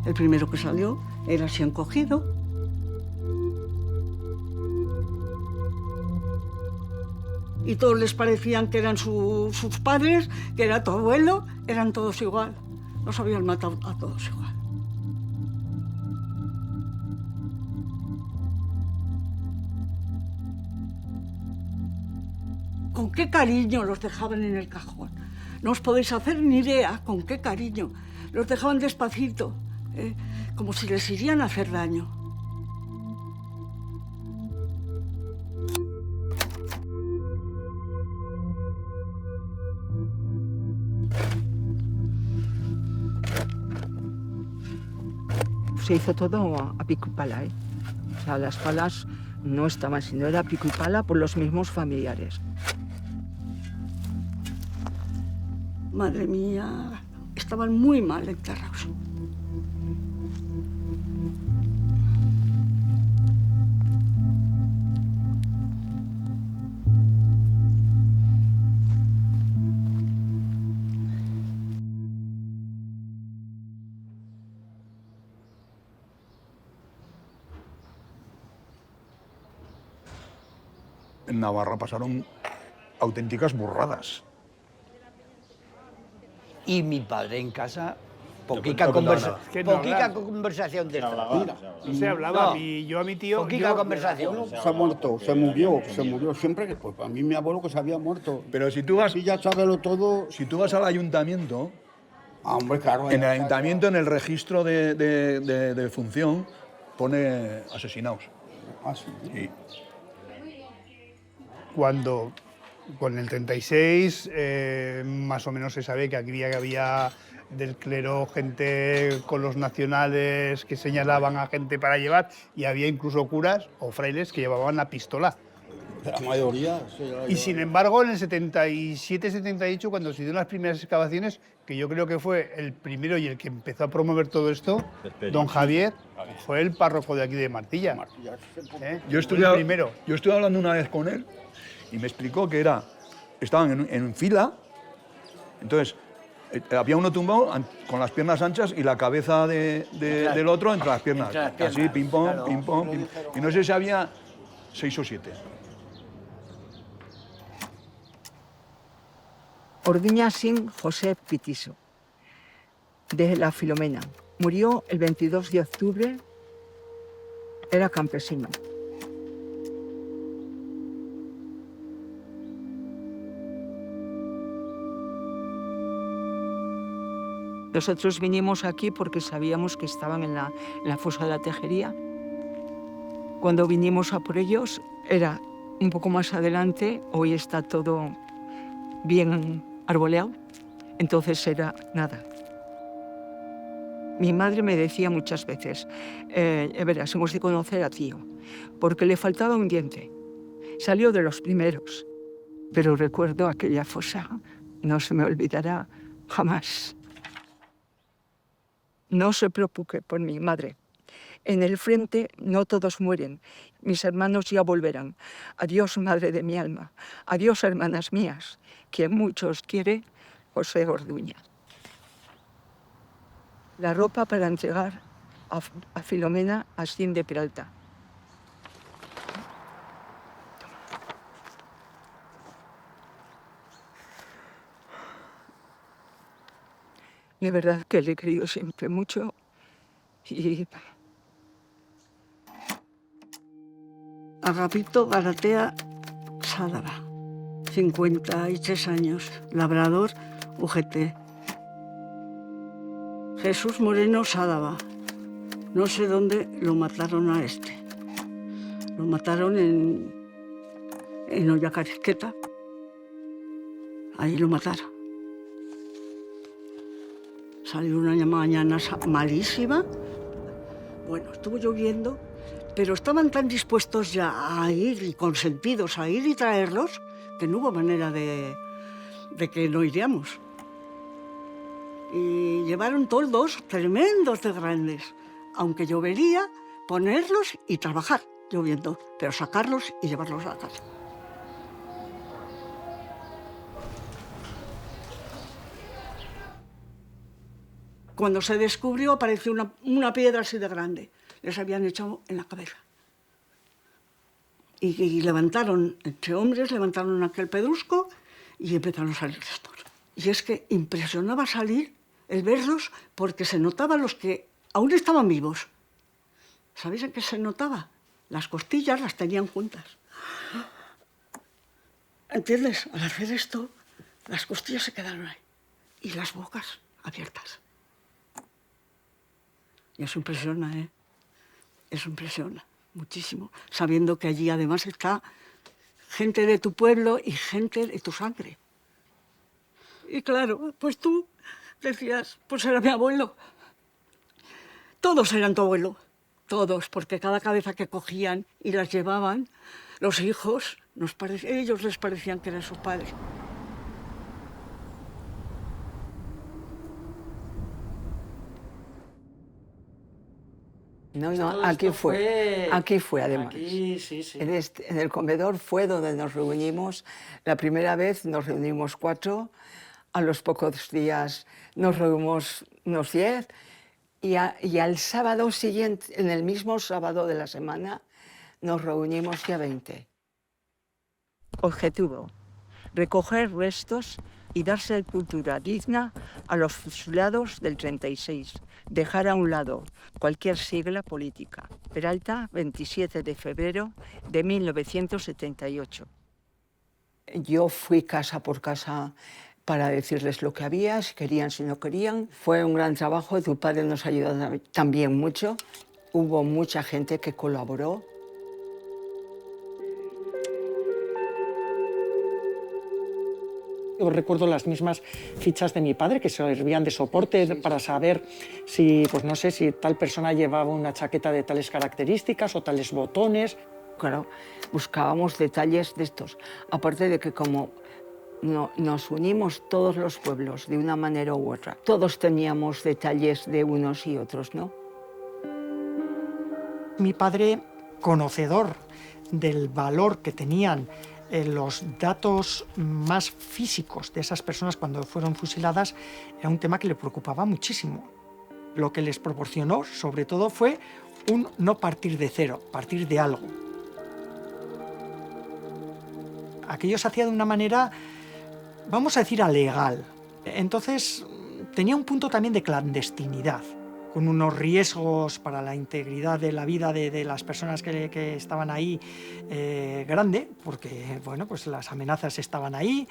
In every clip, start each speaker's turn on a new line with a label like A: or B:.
A: El primero que salió era así encogido. Y todos les parecían que eran sus padres, que era tu abuelo, eran todos igual. Los habían matado a todos igual. ¿Con qué cariño los dejaban en el cajón? No os podéis hacer ni idea con qué cariño. Los dejaban despacito, como si les irían a hacer daño.
B: Se hizo todo a pico y pala, ¿eh? O sea, las palas no estaban, sino era pico y pala por los mismos familiares.
A: Madre mía, estaban muy mal enterrados.
C: En Navarra pasaron auténticas burradas.
D: Y mi padre en casa, poquica
C: no contaba nada.
E: Es que no hablaba.
D: conversación de esta.
E: No se hablaba.
D: No.
E: Yo a mi tío...
D: Poquica conversación.
F: Se ha muerto, se murió siempre que pues a mí mi abuelo que se había muerto.
C: Pero si tú vas,
F: Y ya sabelo todo.
C: si tú vas al ayuntamiento,
F: Ah, hombre, claro.
C: en el ayuntamiento, en el registro de función, pone asesinados.
F: Ah, sí.
C: Sí.
E: Cuando, con el 36, más o menos se sabe que había del clero gente con los nacionales que señalaban a gente para llevar, y había incluso curas o frailes que llevaban la pistola.
F: La mayoría. Sí,
E: Y sin embargo, en el 77-78, cuando se hicieron las primeras excavaciones, que yo creo que fue el primero y el que empezó a promover todo esto, don Javier, fue el párroco de aquí de Martilla. ¿Eh?
C: Yo
E: Fue el primero.
C: estuve hablando una vez con él y me explicó que estaban en fila, entonces había uno tumbado con las piernas anchas y la cabeza del otro entre las piernas.
D: Entre las piernas,
C: Así, pim pom,
D: claro.
C: pim pom. Y no sé si había 6 o 7.
B: Orduña sin José Pitiso, de la Filomena. Murió el 22 de octubre, era campesino. Nosotros vinimos aquí porque sabíamos que estaban en la fosa de la Tejería. Cuando vinimos a por ellos, era un poco más adelante, hoy está todo bien arboleado, entonces era nada. Mi madre me decía muchas veces, verás, hemos de conocer a tío, porque le faltaba un diente. Salió de los primeros, pero recuerdo aquella fosa, no se me olvidará jamás. No se preocupe por mi madre. En el frente no todos mueren. Mis hermanos ya volverán. Adiós, madre de mi alma. Adiós, hermanas mías. Quien mucho os quiere, José Orduña. La ropa para entregar a Filomena Astín de Peralta. De verdad que le he querido siempre mucho y...
A: Agapito Garatea Sádava, 53 años, labrador, UGT. Jesús Moreno Sádava, no sé dónde lo mataron a este. Lo mataron en Ollacarisqueta, ahí lo mataron. Salió una mañana malísima. Bueno, estuvo lloviendo, pero estaban tan dispuestos ya a ir y consentidos a ir y traerlos que no hubo manera de que no iríamos. Y llevaron toldos tremendos de grandes. Aunque llovería, ponerlos y trabajar lloviendo, pero sacarlos y llevarlos a casa. Cuando se descubrió, apareció una piedra así de grande. Les habían echado en la cabeza. Y levantaron, entre hombres, levantaron aquel pedrusco y empezaron a salir estos. Y es que impresionaba salir el verlos porque se notaban los que aún estaban vivos. ¿Sabéis en qué se notaba? Las costillas las tenían juntas. ¿Entiendes? Al hacer esto, las costillas se quedaron ahí y las bocas abiertas. Y eso impresiona, ¿eh? Eso impresiona muchísimo, sabiendo que allí además está gente de tu pueblo y gente de tu sangre. Y claro, pues tú decías, pues era mi abuelo. Todos eran tu abuelo, todos, porque cada cabeza que cogían y las llevaban, los hijos, ellos les parecían que eran sus padres.
B: No, aquí fue además.
G: Aquí, sí.
B: En el comedor fue donde nos reunimos. La primera vez nos reunimos 4, a los pocos días nos reunimos unos 10 y al sábado siguiente, en el mismo sábado de la semana, nos reunimos ya 20. Objetivo: recoger restos y dar sepultura digna a los fusilados del 36. Dejar a un lado cualquier sigla política. Peralta, 27 de febrero de 1978. Yo fui casa por casa para decirles lo que había, si querían, si no querían. Fue un gran trabajo, tu padre nos ayudó también mucho. Hubo mucha gente que colaboró.
G: Yo recuerdo las mismas fichas de mi padre que servían de soporte para saber si, pues no sé, si tal persona llevaba una chaqueta de tales características o tales botones.
B: Claro, buscábamos detalles de estos. Aparte de que como nos unimos todos los pueblos de una manera u otra, todos teníamos detalles de unos y otros, ¿no?
G: Mi padre, conocedor del valor que tenían los datos más físicos de esas personas cuando fueron fusiladas, era un tema que le preocupaba muchísimo. Lo que les proporcionó, sobre todo, fue un no partir de cero, partir de algo. Aquello se hacía de una manera, vamos a decir, alegal. Entonces, tenía un punto también de clandestinidad, con unos riesgos para la integridad de la vida de las personas que estaban ahí grande, porque bueno, pues las amenazas estaban ahí,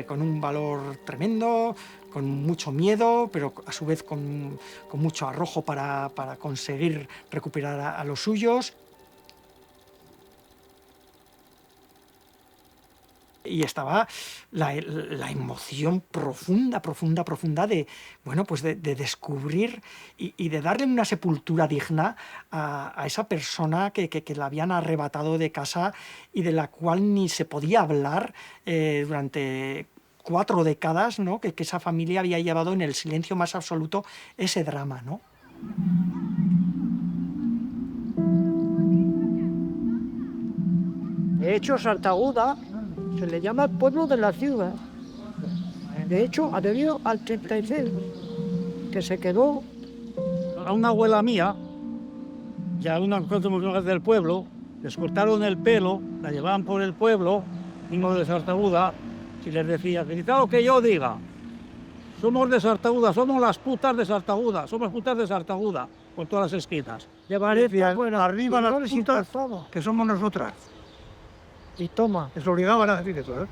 G: con un valor tremendo, con mucho miedo, pero a su vez con mucho arrojo para conseguir recuperar a los suyos. Y estaba la emoción profunda de, bueno, pues de descubrir y de darle una sepultura digna a esa persona que la habían arrebatado de casa y de la cual ni se podía hablar durante 4 décadas, ¿no? Que esa familia había llevado en el silencio más absoluto ese drama, ¿no?
H: De hecho, Sartaguda se le llama el pueblo de la ciudad. De hecho, adherió al 36, que se quedó.
I: A una abuela mía y a unas cuantas mujeres del pueblo les cortaron el pelo, la llevaban por el pueblo, vimos de Sartaguda, y les decía, gritad lo que yo diga. Somos de Sartaguda, somos las putas de Sartaguda, somos putas de Sartaguda, por todas las esquinas.
H: Llevaría
I: Arriba las putas, que somos nosotras.
H: Y toma.
I: Les obligaban a decir eso, ¿eh?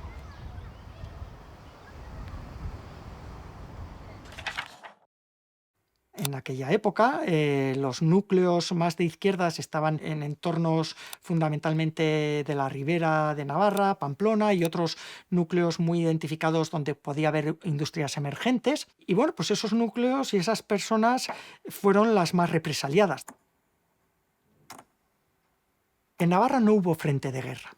G: En aquella época, los núcleos más de izquierdas estaban en entornos fundamentalmente de la Ribera de Navarra, Pamplona y otros núcleos muy identificados donde podía haber industrias emergentes. Y bueno, pues esos núcleos y esas personas fueron las más represaliadas. En Navarra no hubo frente de guerra.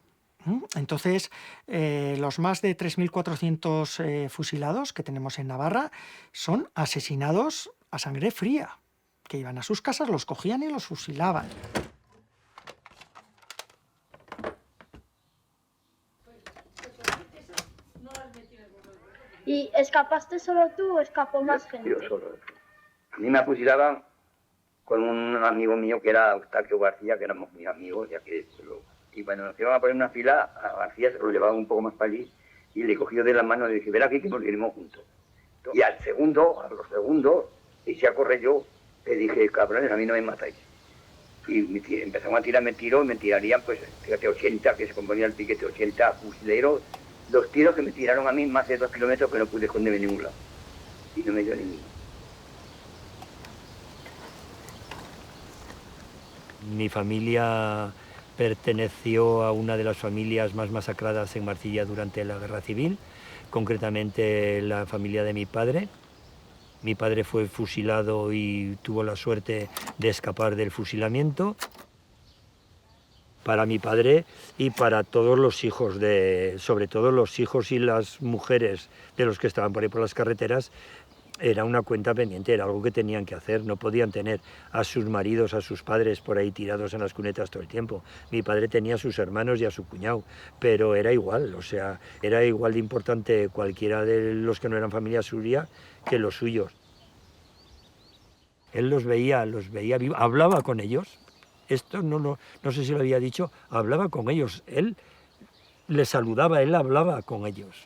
G: Entonces, los más de 3.400 fusilados que tenemos en Navarra son asesinados a sangre fría, que iban a sus casas, los cogían y los fusilaban.
J: ¿Y escapaste solo tú o escapó más gente?
K: Yo solo. A mí me fusilaban con un amigo mío que era Eustaquio García, que éramos muy amigos, ya que y cuando nos iban a poner una fila, a García se lo llevaba un poco más para allí y le cogió de la mano y le dije, ven aquí que nos iremos juntos. Y a los segundos, y a correr yo, le dije, cabrones, a mí no me matáis. Y empezaron a tirarme tiros, me tirarían, pues, fíjate, 80, que se componía el piquete, 80 fusileros, 2 tiros que me tiraron a mí más de 2 kilómetros que no pude esconderme en ningún lado. Y no me dio ninguno.
L: Mi familia perteneció a una de las familias más masacradas en Marcilla durante la Guerra Civil, concretamente la familia de mi padre. Mi padre fue fusilado y tuvo la suerte de escapar del fusilamiento. Para mi padre y para todos los hijos, sobre todo los hijos y las mujeres de los que estaban por ahí por las carreteras, era una cuenta pendiente, era algo que tenían que hacer. No podían tener a sus maridos, a sus padres por ahí tirados en las cunetas todo el tiempo. Mi padre tenía a sus hermanos y a su cuñado, pero era igual, o sea, era igual de importante cualquiera de los que no eran familia suya que los suyos. Él los veía vivos, hablaba con ellos. Esto no sé si lo había dicho, hablaba con ellos. Él les saludaba, él hablaba con ellos.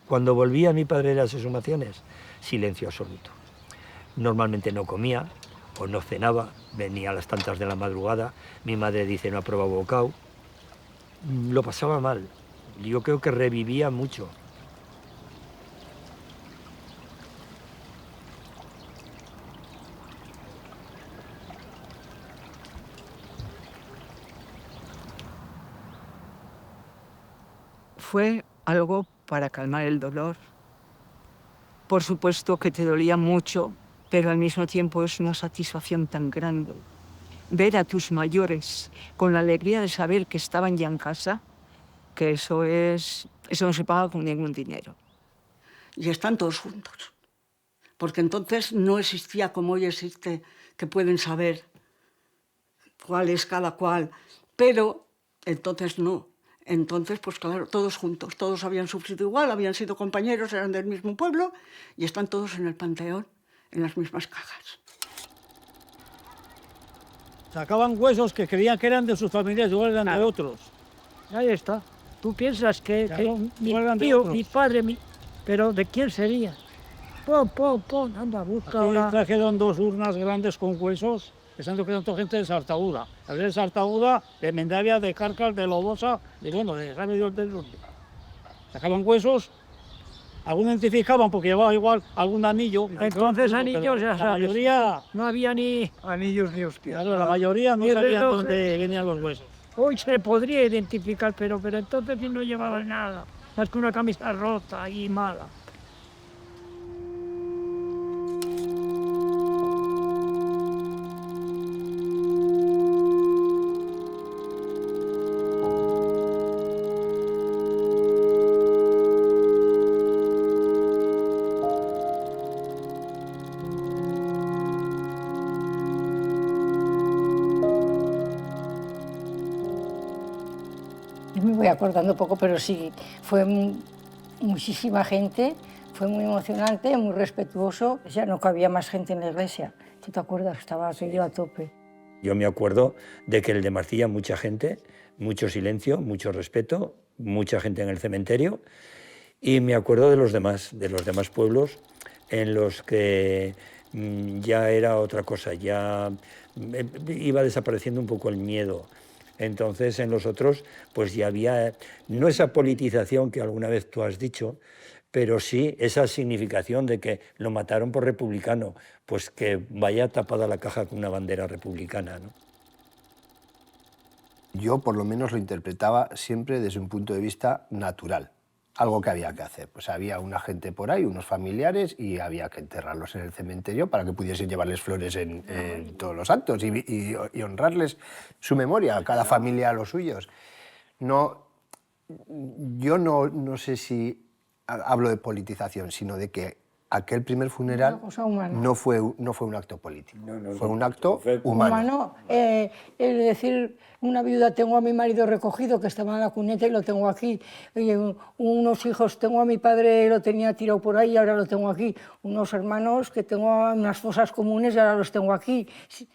L: Cuando volvía mi padre de las exhumaciones, silencio absoluto. Normalmente no comía o no cenaba, venía a las tantas de la madrugada, mi madre dice no ha probado bocado. Lo pasaba mal, yo creo que revivía mucho.
B: Fue algo para calmar el dolor. Por supuesto que te dolía mucho, pero al mismo tiempo es una satisfacción tan grande. Ver a tus mayores con la alegría de saber que estaban ya en casa, que eso no se paga con ningún dinero.
A: Y están todos juntos. Porque entonces no existía como hoy existe, que pueden saber cuál es cada cual. Pero entonces no. Entonces, pues claro, todos juntos, todos habían sufrido igual, habían sido compañeros, eran del mismo pueblo y están todos en el panteón, en las mismas cajas.
I: Sacaban huesos que creían que eran de sus familias, igual eran de otros.
H: Ahí está. Tú piensas que
I: Claro,
H: mi
I: eran de
H: tío,
I: otros.
H: mi padre, pero ¿de quién sería? Pon, anda, busca
I: Aquí
H: una...
I: trajeron 2 urnas grandes con huesos, pensando que eran toda gente de Sartaguda. La de Sartaguda, de Mendavia, de Cárcal, de Lobosa, de sabe Dios de dónde. Sacaban huesos, algunos identificaban porque llevaba igual algún anillo.
H: Entonces anillos, ya
I: la
H: sabes.
I: mayoría,
H: No había ni...
E: Anillos ni hostias.
I: claro, la mayoría no
H: Ni
I: sabían
H: relojes.
I: dónde venían los huesos.
H: Hoy se podría identificar, pero entonces sí no llevaban nada. Más que una camisa rota y mala.
M: Yo me voy acordando poco, pero sí, fue muchísima gente, fue muy emocionante, muy respetuoso. Ya no cabía más gente en la iglesia. ¿Tú te acuerdas? Estaba aquello a tope.
L: Yo me acuerdo de que el de Marcilla mucha gente, mucho silencio, mucho respeto, mucha gente en el cementerio. Y me acuerdo de los demás pueblos en los que ya era otra cosa, ya iba desapareciendo un poco el miedo. Entonces en los otros pues ya había, no esa politización que alguna vez tú has dicho, pero sí esa significación de que lo mataron por republicano, pues que vaya tapada la caja con una bandera republicana, ¿no?
N: Yo por lo menos lo interpretaba siempre desde un punto de vista natural. algo que había que hacer. Pues había una gente por ahí, unos familiares, y había que enterrarlos en el cementerio para que pudiesen llevarles flores en todos los actos y honrarles su memoria, a cada familia a los suyos. No, yo no sé si hablo de politización, sino de que aquel primer funeral no fue un acto político, fue un acto humano.
M: Es decir, una viuda, tengo a mi marido recogido, que estaba en la cuneta y lo tengo aquí. Unos hijos, tengo a mi padre, lo tenía tirado por ahí y ahora lo tengo aquí. Unos hermanos que tengo en unas fosas comunes y ahora los tengo aquí,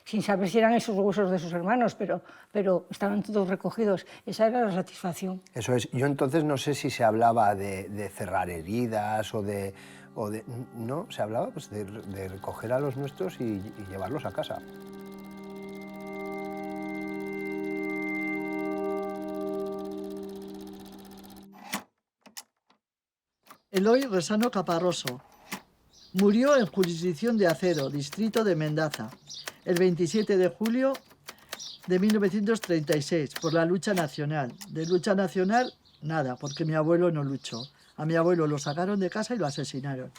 M: sin saber si eran esos huesos de sus hermanos, pero estaban todos recogidos. Esa era la satisfacción.
N: Eso es. Yo entonces no sé si se hablaba de cerrar heridas no, se hablaba pues, de recoger a los nuestros y llevarlos a casa.
O: Eloy Resano Caparroso murió en jurisdicción de Acero, distrito de Mendaza, el 27 de julio de 1936, por la lucha nacional. De lucha nacional, nada, porque mi abuelo no luchó. A mi abuelo lo sacaron de casa y lo asesinaron.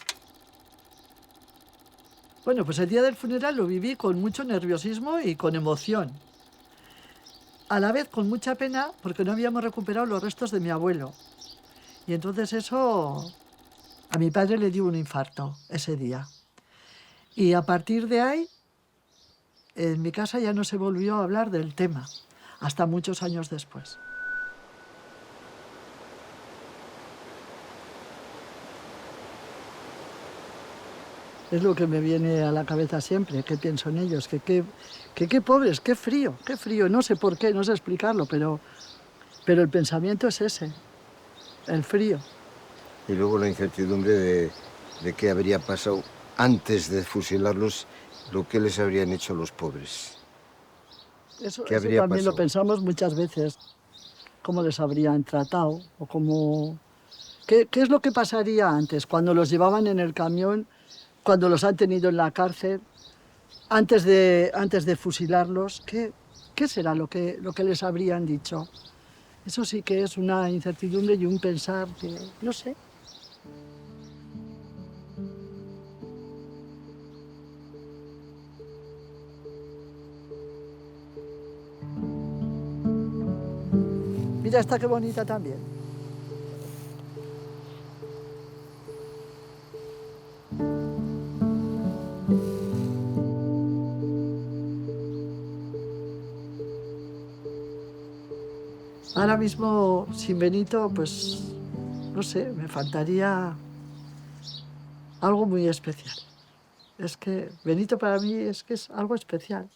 O: Bueno, pues el día del funeral lo viví con mucho nerviosismo y con emoción. A la vez con mucha pena porque no habíamos recuperado los restos de mi abuelo. Y entonces eso a mi padre le dio un infarto ese día. Y a partir de ahí, en mi casa ya no se volvió a hablar del tema, hasta muchos años después. Es lo que me viene a la cabeza siempre, que pienso en ellos, que qué pobres, qué frío, no sé por qué, no sé explicarlo, pero el pensamiento es ese, el frío.
P: Y luego la incertidumbre de qué habría pasado antes de fusilarlos, lo que les habrían hecho los pobres.
O: Eso
P: habría
O: también
P: pasado?
O: Lo pensamos muchas veces, cómo les habrían tratado, o cómo... ¿Qué es lo que pasaría antes, cuando los llevaban en el camión, cuando los han tenido en la cárcel, antes de fusilarlos? ¿Qué será lo que les habrían dicho? Eso sí que es una incertidumbre y un pensar que, no sé. Mira esta qué bonita también. Ahora mismo, sin Benito, pues, no sé, me faltaría algo muy especial. Es que Benito para mí es que es algo especial.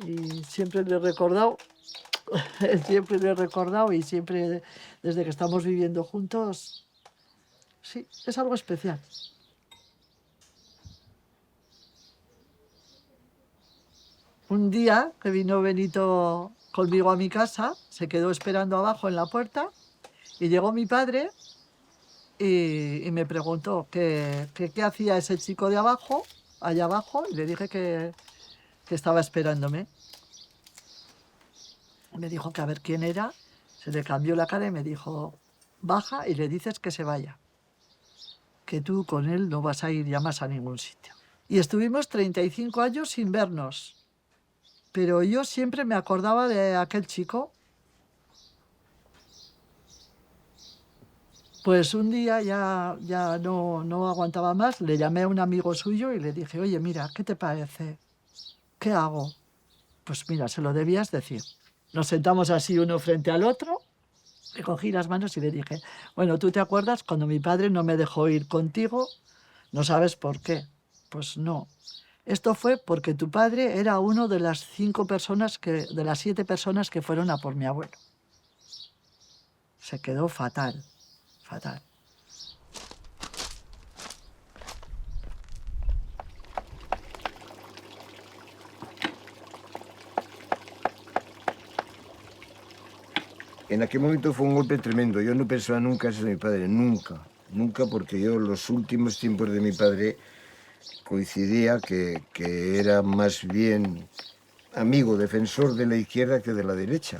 O: Y siempre le he recordado, y siempre, desde que estamos viviendo juntos, sí, es algo especial. Un día que vino Benito conmigo a mi casa, se quedó esperando abajo en la puerta y llegó mi padre y me preguntó qué hacía ese chico de abajo, allá abajo, y le dije que estaba esperándome. Me dijo que a ver quién era, se le cambió la cara y me dijo, baja y le dices que se vaya, que tú con él no vas a ir ya más a ningún sitio. Y estuvimos 35 años sin vernos. Pero yo siempre me acordaba de aquel chico. Pues un día ya no aguantaba más, le llamé a un amigo suyo y le dije, oye, mira, ¿qué te parece? ¿Qué hago? Pues mira, se lo debías decir. Nos sentamos así uno frente al otro, le cogí las manos y le dije, bueno, ¿tú te acuerdas cuando mi padre no me dejó ir contigo? ¿No sabes por qué? Pues no. Esto fue porque tu padre era uno de las 7 personas que fueron a por mi abuelo. Se quedó fatal, fatal.
P: En aquel momento fue un golpe tremendo. Yo no pensaba nunca eso de mi padre, nunca. Nunca, porque yo los últimos tiempos de mi padre coincidía que era más bien amigo, defensor de la izquierda que de la derecha.